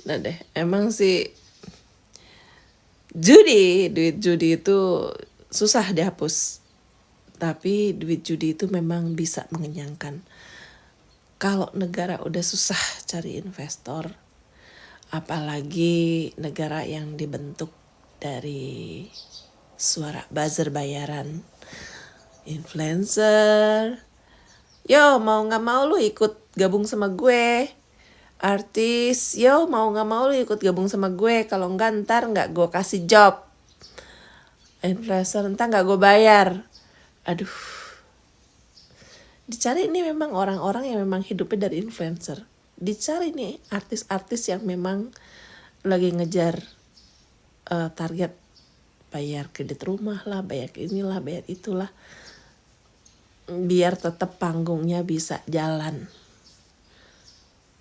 Nah deh, emang sih duit judi itu susah dihapus. Tapi duit judi itu memang bisa mengenyangkan. Kalau negara udah susah cari investor, apalagi negara yang dibentuk dari suara buzzer bayaran, influencer, yo mau gak mau lu ikut gabung sama gue. Artis, yo mau gak mau lu ikut gabung sama gue. Kalau enggak ntar gak gue kasih job. Influencer ntar gak gue bayar. Aduh, dicari ini memang orang-orang yang memang hidupnya dari influencer. Dicari nih artis-artis yang memang lagi ngejar target bayar kredit rumah lah, bayar inilah, bayar itulah, biar tetap panggungnya bisa jalan.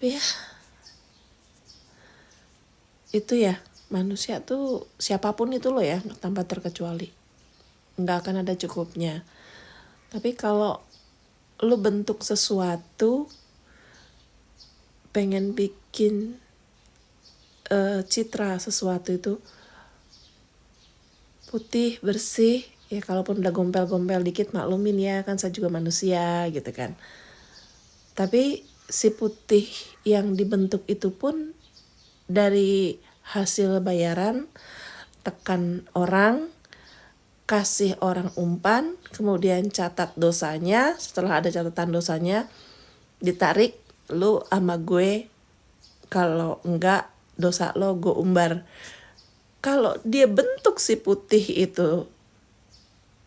Ya, itu ya manusia tuh siapapun itu loh ya, tanpa terkecuali, nggak akan ada cukupnya. Tapi kalau lu bentuk sesuatu, pengen bikin citra sesuatu itu putih, bersih, ya kalaupun udah gompel-gompel dikit maklumin ya, kan saya juga manusia gitu kan. Tapi si putih yang dibentuk itu pun dari hasil bayaran, tekan orang, kasih orang umpan, kemudian catat dosanya, setelah ada catatan dosanya, ditarik, lu sama gue, kalau enggak dosa lo gue umbar. Kalau dia bentuk si putih itu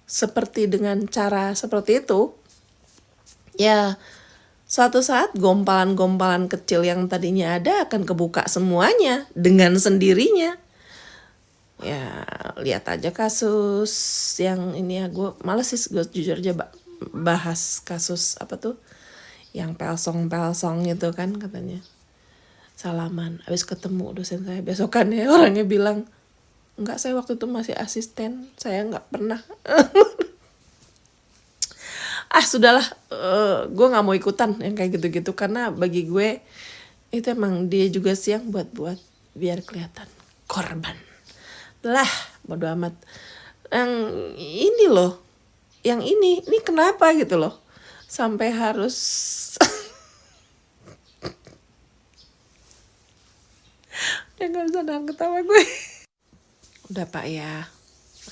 seperti dengan cara seperti itu, ya suatu saat gompalan-gompalan kecil yang tadinya ada akan kebuka semuanya dengan sendirinya. Ya lihat aja kasus yang ini ya, gue males sih gue jujur aja bahas kasus apa tuh yang pelsong itu kan, katanya salaman habis ketemu dosen saya besokannya orangnya bilang, enggak, saya waktu itu masih asisten, saya enggak pernah. Sudahlah, gue nggak mau ikutan yang kayak gitu-gitu, karena bagi gue itu emang dia juga siang buat biar kelihatan korban lah, bodo amat. Yang ini loh, yang ini kenapa gitu loh sampai harus ya nggak bisa nahan ketawa gue. Udah Pak ya,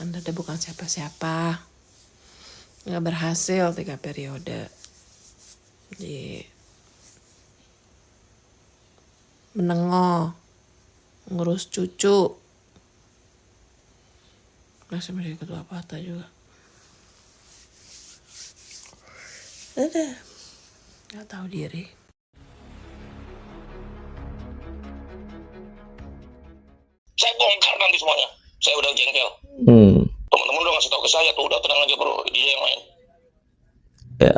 Anda udah bukan siapa-siapa, nggak berhasil 3 periode, jadi menengok, ngurus cucu, masih menjadi ketua partai juga. Udah nggak tahu diri. Saya bongkar nanti semuanya. Saya udah jengkel. Teman-teman udah ngasih tahu ke saya tuh, udah tenang aja bro, dia yang main. Ya.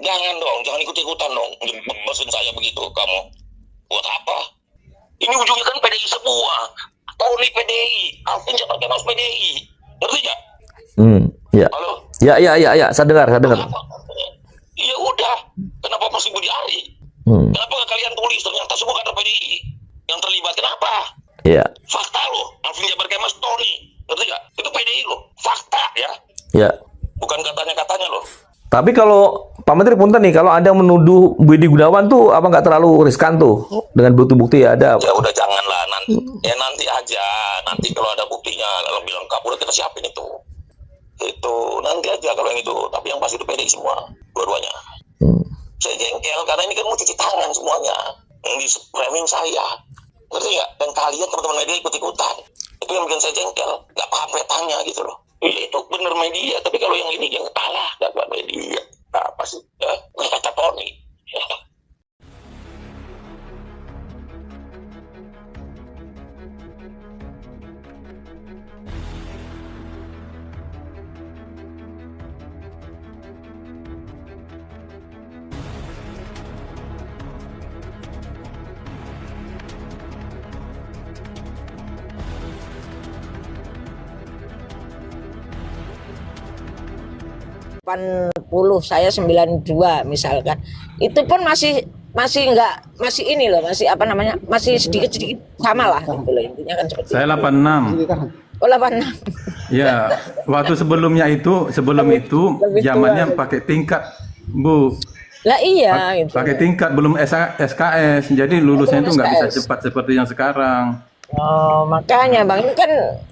Jangan dong, jangan ikut-ikutan dong. Mesin saya begitu, kamu. Buat apa? Ini ujungnya kan PDI semua. Tony PDI, Alvin Jafar Kemas PDI. Ngerti gak? Ya. Halo? Ya, saya dengar. Ya udah, kenapa mesti Budi Ari? Kenapa gak kalian tulis ternyata semua kader PDI yang terlibat? Kenapa? Ya. Fakta loh, Alvin Jafar Kemas, Tony. Ngerti gak? Itu PDI loh, fakta ya. Ya. Bukan katanya loh. Tapi kalau Pak Menteri punten nih, kalau Anda menuduh Budi Gunawan tuh apa nggak terlalu riskan tuh dengan bukti-bukti ya ada? Ya udah janganlah, nanti aja. Nanti kalau ada buktinya lebih lengkap udah kita siapin itu. Itu nanti aja kalau yang itu. Tapi yang pasti itu PDI semua, dua-duanya. Saya jengkel karena ini kan mau cuci tangan semuanya. Yang di framing saya. Ngerti nggak? Dan kalian teman-teman media ikut-ikutan. Itu yang bikin saya jengkel. Nggak apa-apa tanya gitu loh. Iya itu bener media, tapi kalau yang ini yang kalah nggak media. Apa sih? Ya, kata Tony. Ya. Saya 92 misalkan, itu pun masih masih ini loh, masih apa namanya, masih sedikit sama lah gitu loh, intinya kan seperti Saya itu. 86. Oh 86. Ya, waktu sebelum itu Lebih zamannya tua. pakai tingkat, Bu. Lah iya gitu. Pakai tingkat belum SKS. Jadi lulusnya itu Belum nggak bisa SKS. cepat seperti yang sekarang. Oh, makanya Bang, ini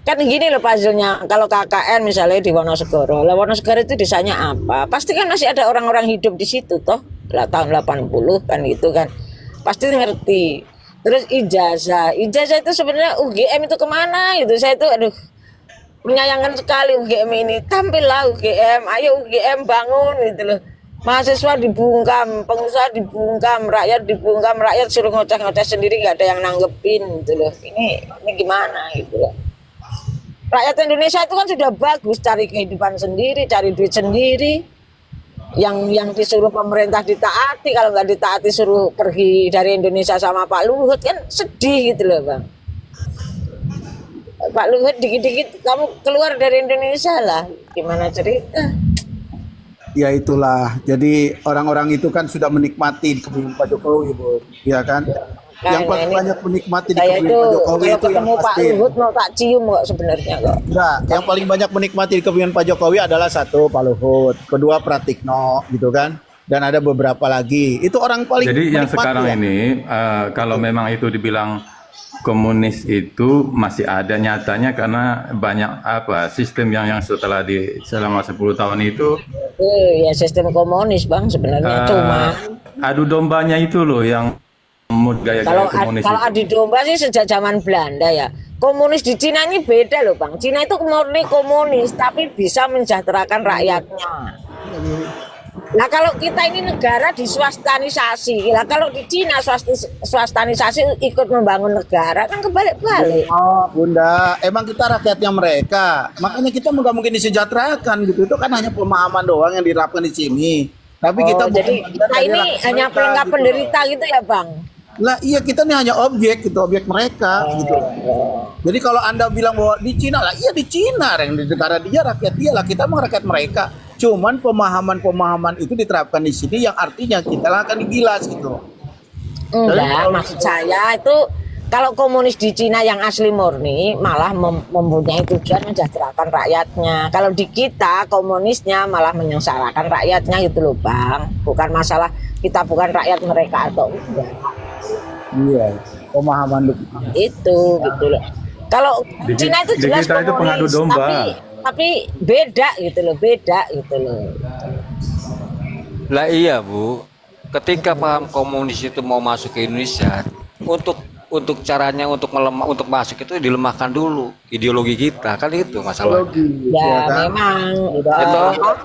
kan gini loh puzzle-nya. Kalau KKN misalnya di Wonosegoro. Lah Wonosegoro itu desanya apa? Pasti kan masih ada orang-orang hidup di situ toh. Lah tahun 80 kan gitu kan. Pasti ngerti. Terus ijazah. Ijazah itu sebenarnya UGM itu kemana gitu. Saya itu aduh menyayangkan sekali UGM ini. Tampillah UGM, ayo UGM bangun gitu loh. Mahasiswa dibungkam, pengusaha dibungkam, rakyat dibungkam, rakyat suruh ngoceh-ngoceh sendiri, nggak ada yang nanggepin gitu loh. Ini gimana gitu loh. Rakyat Indonesia itu kan sudah bagus, cari kehidupan sendiri, cari duit sendiri. Yang disuruh pemerintah ditaati, kalau nggak ditaati suruh pergi dari Indonesia sama Pak Luhut, kan sedih gitu loh Bang. Pak Luhut dikit-dikit kamu keluar dari Indonesia lah, gimana cerita? Ya itulah. Jadi orang-orang itu kan sudah menikmati di kepemimpinan Pak Jokowi, Bu. Ya kan? Yang paling ini banyak menikmati di saya itu kepemimpinan Pak Jokowi kalau itu yang ketemu Pak pasti. Luhut mau tak cium kok sebenarnya kok. Enggak, yang paling banyak menikmati di kepemimpinan Pak Jokowi adalah satu Pak Luhut, kedua Pratikno gitu kan. Dan ada beberapa lagi. Itu orang paling Jadi yang menikmati sekarang ya. ini kalau memang itu dibilang komunis itu masih ada nyatanya karena banyak sistem yang setelah selama 10 tahun itu Ya sistem komunis Bang sebenarnya cuma adu dombanya itu loh yang gaya-gaya kalau komunis kalau itu. adu domba sih sejak zaman Belanda ya. Komunis di Cina ini beda loh Bang. Cina itu murni komunis tapi bisa mensejahterakan rakyatnya. Nah kalau kita ini negara diswastanisasi, lah kalau di Cina swastanisasi ikut membangun negara kan kebalik-balik. Oh, Bunda, emang kita rakyatnya mereka. Makanya kita nggak mungkin disejahterakan gitu. Itu kan hanya pemahaman doang yang diterapkan di sini. Tapi kita bukan Jadi bagian kita dari ini rakyat hanya mereka, pelengkap gitu. penderita gitu ya Bang. Lah iya kita nih hanya objek gitu, objek mereka gitu. Jadi kalau Anda bilang bahwa di Cina lah, iya di Cina, yang di negara dia rakyat dia lah, kita mah rakyat mereka. Cuman pemahaman-pemahaman itu diterapkan di sini yang artinya kita lah akan digilas gitu. Enggak, maksud saya itu kalau komunis di Cina yang asli murni malah mempunyai tujuan mensejahterakan rakyatnya. Kalau di kita komunisnya malah menyengsarakan rakyatnya gitu loh Bang. Bukan masalah kita bukan rakyat mereka atau enggak. Iya, pemahaman Itu gitu loh. Kalau Di- Cina itu di jelas kita itu pengadu komunis, domba. tapi beda gitu loh, beda gitu loh. Lah iya Bu, ketika paham komunis itu mau masuk ke Indonesia, untuk caranya untuk masuk itu dilemahkan dulu ideologi kita, kan itu masalah. Ya, kan? memang Udah Itu.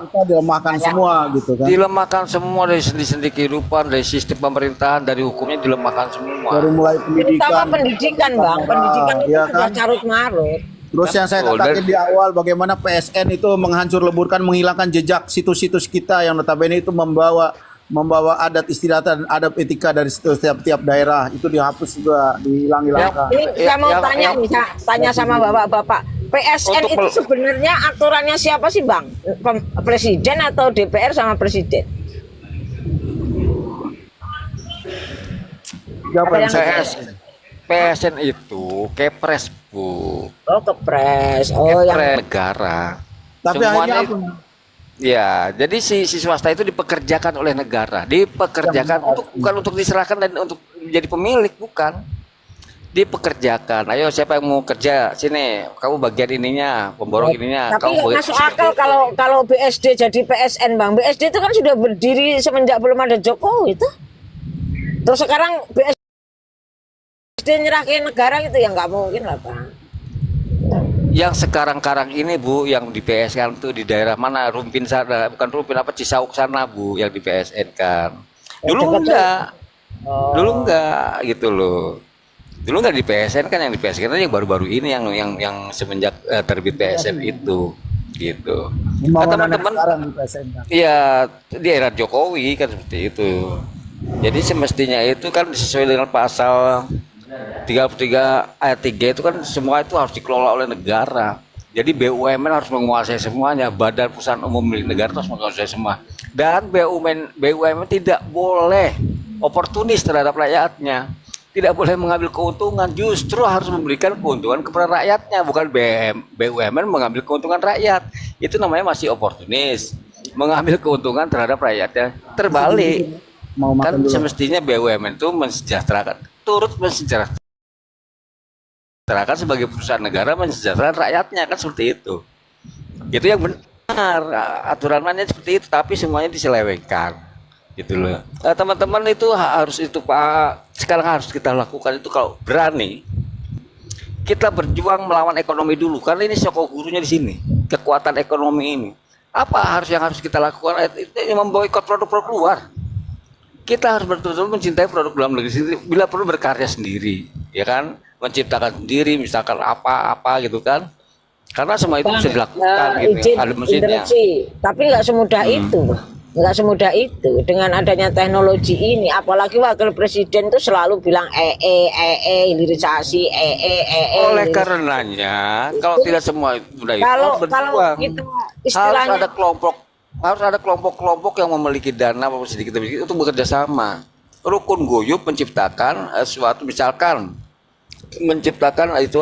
kita dilemahkan semua gitu kan. Dilemahkan semua dari sendi-sendi kehidupan, dari sistem pemerintahan, dari hukumnya dilemahkan semua. Dari mulai terutama pendidikan, pendidikan Bang, pendidikan itu Iya sudah kan? carut marut. Terus yang saya Betul, katakan di awal bagaimana PSN itu menghancur leburkan, menghilangkan jejak situs-situs kita yang notabene itu membawa adat istiadat dan adat etika dari setiap daerah itu dihapus juga, dihilang-hilangkan. Ini saya mau yang- tanya yang- nih, tanya sama bapak-bapak. PSN Untuk itu sebenarnya aturannya siapa sih Bang? Presiden atau DPR sama presiden? Siapa yang Ada yang- PSN itu Kepres Bu, Oh kepres, oh yang Kepres negara. Tapi akhirnya apa? Ya, jadi si swasta itu dipekerjakan oleh negara, dipekerjakan bukan untuk diserahkan dan untuk menjadi pemilik, bukan. Dipekerjakan. Ayo siapa yang mau kerja sini, kamu bagian ininya, pemborong ininya. tapi Kamu nggak bagian- masuk akal kalau BSD jadi PSN Bang. BSD itu kan sudah berdiri semenjak belum ada Jokowi itu. Terus sekarang BSD nyerah ke negara gitu ya nggak mungkin lah Bang. Yang sekarang ini Bu, yang di PSN tuh di daerah mana? Rumpin sana, bukan Rumpin apa Cisauk sana Bu, yang di PSN kan. Dulu dekat- enggak. Oh. Dulu enggak gitu loh. Dulu enggak di PSN kan, yang di PSN kan yang baru-baru ini yang semenjak terbit PSN itu gitu. Pembangunan teman-teman sekarang di PSN kan. Iya, di era Jokowi kan seperti itu. Jadi semestinya itu kan sesuai dengan pasal 33 ayat 3 itu kan semua itu harus dikelola oleh negara. Jadi BUMN harus menguasai semuanya, Badan Usaha Umum milik negara harus menguasai semua. Dan BUMN tidak boleh oportunis terhadap rakyatnya. Tidak boleh mengambil keuntungan, justru harus memberikan keuntungan kepada rakyatnya, bukan BUMN mengambil keuntungan rakyat. Itu namanya masih oportunis, mengambil keuntungan terhadap rakyatnya. Terbalik, kan semestinya BUMN itu mensejahterakan, turut mensejahterakan sebagai perusahaan negara, mensejahterakan rakyatnya, kan seperti itu. Itu yang benar, aturan mainnya seperti itu, tapi semuanya diselewengkan. Gitu loh. Teman-teman itu harus itu Pak, sekarang harus kita lakukan itu kalau berani. Kita berjuang melawan ekonomi dulu, karena ini sokok gurunya di sini, kekuatan ekonomi ini. Apa yang harus kita lakukan? Itu memboikot produk-produk luar. Kita harus betul-betul mencintai produk dalam negeri sendiri, bila perlu berkarya sendiri, ya kan? Menciptakan sendiri, misalkan apa-apa gitu kan? Karena semua itu bisa dilakukan gitu, ada mesinnya. Tapi nggak semudah itu. Nggak semudah itu dengan adanya teknologi ini, apalagi wakil presiden itu selalu bilang hilirisasi oleh karenanya kalau tidak semua mudah itu kalau berjuang. itu istilahnya harus ada kelompok yang memiliki dana sedikit untuk bekerja sama, rukun guyup menciptakan suatu, misalkan menciptakan itu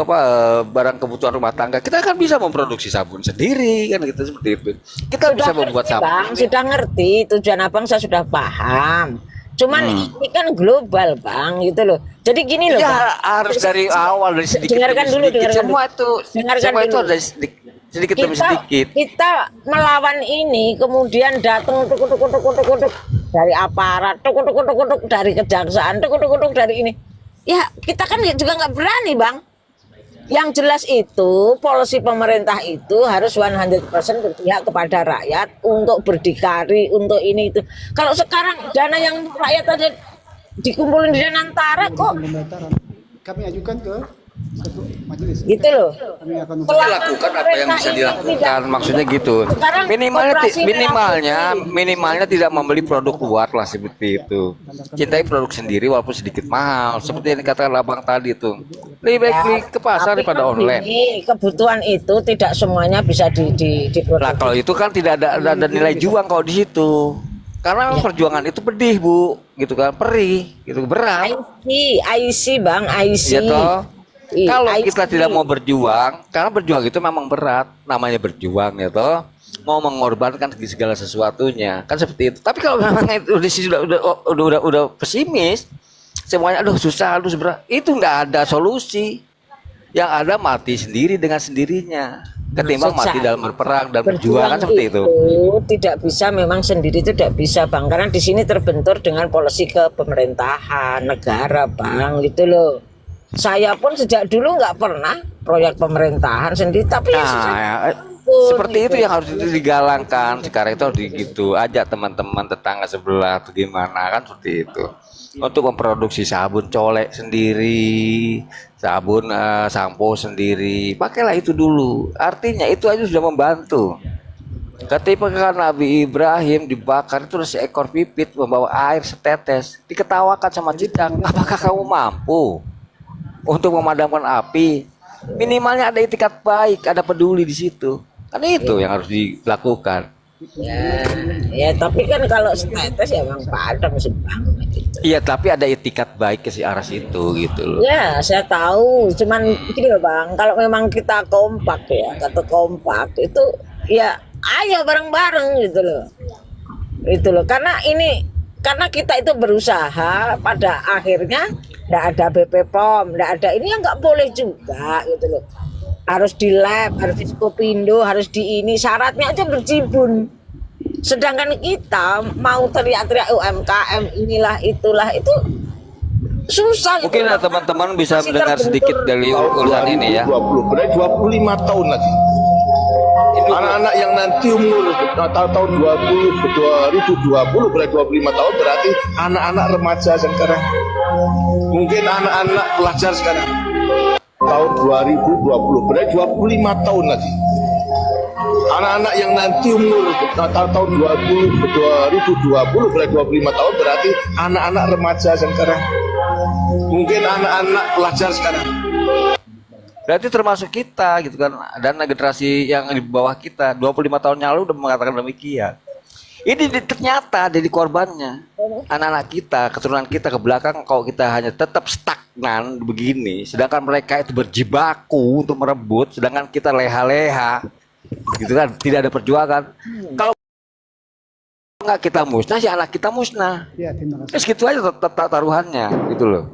barang kebutuhan rumah tangga, kita kan bisa memproduksi sabun sendiri kan gitu, seperti itu kita sudah bisa membuat sabun. Bang, sudah ngerti tujuan abang, saya sudah paham, cuman ini kan global Bang gitu loh. Jadi gini loh ya, Bang, harus dari awal, dari sedikit dengarkan dulu, semua itu ada sedikit demi sedikit. Kita melawan ini, kemudian datang untuk dari aparat, untuk dari kejaksaan, untuk dari ini. Ya kita kan juga nggak berani Bang. Yang jelas itu polisi pemerintah itu harus 100% berpihak kepada rakyat untuk berdikari, untuk ini itu. Kalau sekarang dana yang rakyat aja dikumpulin di Danantara kok. Kami ajukan ke majelis. Gitu loh. Kami akan Kita lakukan apa yang bisa dilakukan, maksudnya gitu. Minimalnya tidak membeli produk luar lah, seperti itu. Cintai produk sendiri walaupun sedikit mahal, seperti yang dikatakan abang tadi itu. Lebih baik beli ke pasar daripada online. Ini kebutuhan itu tidak semuanya bisa diproduksi. Nah kalau itu kan tidak ada nilai juang kalau di situ. Karena memang perjuangan itu pedih Bu, gitu kan, perih, gitu, berat. IC Bang, IC. Ya toh. Kalau IC. kita tidak mau berjuang, karena berjuang itu memang berat, namanya berjuang ya toh, mau mengorbankan segala sesuatunya, kan seperti itu. Tapi kalau memang itu udah pesimis, semuanya aduh susah, aduh berat, itu nggak ada solusi. Yang ada mati sendiri dengan sendirinya, ketimbang mati dalam berperang dan berjuang, kan seperti itu. Tidak bisa, memang sendiri itu tidak bisa Bang, karena di sini terbentur dengan polisi kepemerintahan negara Bang, gitu loh. Saya pun sejak dulu nggak pernah proyek pemerintahan sendiri, tapi seperti itu yang harus digalangkan sekarang. Itu harus gitu, ajak teman-teman tetangga sebelah atau gimana, kan seperti itu, untuk memproduksi sabun colek sendiri, sabun sampo sendiri, pakailah itu dulu. Artinya itu aja sudah membantu. Ketika Nabi Ibrahim dibakar itu seekor pipit membawa air setetes, diketawakan sama cicak, apakah kamu mampu untuk memadamkan api? Minimalnya ada itikat baik, ada peduli di situ. Kan itu yang harus dilakukan. Ya tapi kan kalau setetes ya Bang padam sih Bang. Iya, tapi ada itikat baik ke si arah situ gitu loh. Ya saya tahu, cuman gini loh Bang, kalau memang kita kompak ya, kata kompak itu ya ayo bareng-bareng gitu loh. Itu loh, karena kita itu berusaha, pada akhirnya nggak ada BP POM, nggak ada ini, yang nggak boleh juga gitu loh. Harus di lab, harus di Skopindo, harus di ini, syaratnya aja berjibun. Sedangkan kita mau teriak-teriak UMKM inilah itulah, itu susah. Mungkin gitu. teman-teman bisa mendengar sedikit dari urusan ini ya. 20, berarti 25 tahun lagi. Anak-anak yang nanti umur tahun 2020 berarti 25 tahun, berarti anak-anak remaja sekarang. Mungkin anak-anak pelajar sekarang. Tahun 2020 berarti 25 tahun lagi. Anak-anak yang nanti umur tahun 2020 berarti 25 tahun, berarti anak-anak remaja sekarang. Mungkin anak-anak pelajar sekarang. Berarti termasuk kita gitu kan, dan generasi yang di bawah kita 25 tahun yang lalu udah mengatakan demikian. Ternyata jadi korbannya. Anak-anak kita, keturunan kita ke belakang, kalau kita hanya tetap stagnan begini, sedangkan mereka itu berjibaku untuk merebut, sedangkan kita leha-leha, gitu kan, tidak ada perjuangan. Kalau nggak kita musnah, si anak kita musnah. Ya, terima kasih. Terus gitu aja taruhannya, gitu loh.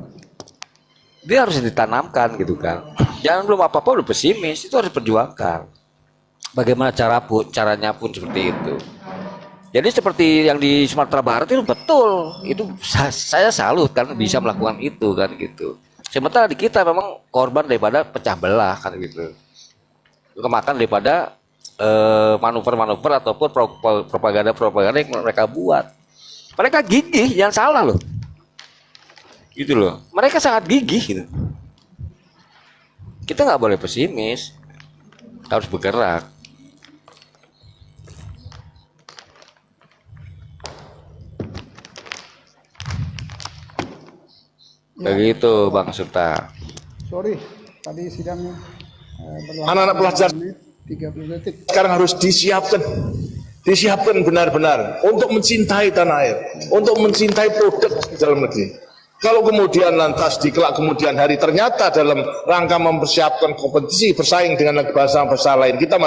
Dia harus ditanamkan, gitu kan. Jangan belum apa-apa udah pesimis, itu harus diperjuangkan. Bagaimana caranya pun seperti itu. Jadi seperti yang di Sumatera Barat itu betul, itu saya salut kan bisa melakukan itu kan gitu. Sementara di kita memang korban daripada pecah belah kan gitu. Kemakan daripada manuver-manuver ataupun propaganda-propaganda yang mereka buat. Mereka gigih, jangan salah loh. Gitu loh. Mereka sangat gigih gitu. Kita nggak boleh pesimis, harus bergerak. Begitu Bang Surta. Sorry, tadi sidangnya berlangsung Anak-anak pelajar 30 detik. sekarang harus disiapkan benar-benar untuk mencintai tanah air, untuk mencintai produk dalam negeri. Kalau kemudian lantas di kelak kemudian hari ternyata dalam rangka mempersiapkan kompetisi bersaing dengan bangsa-bangsa lain, kita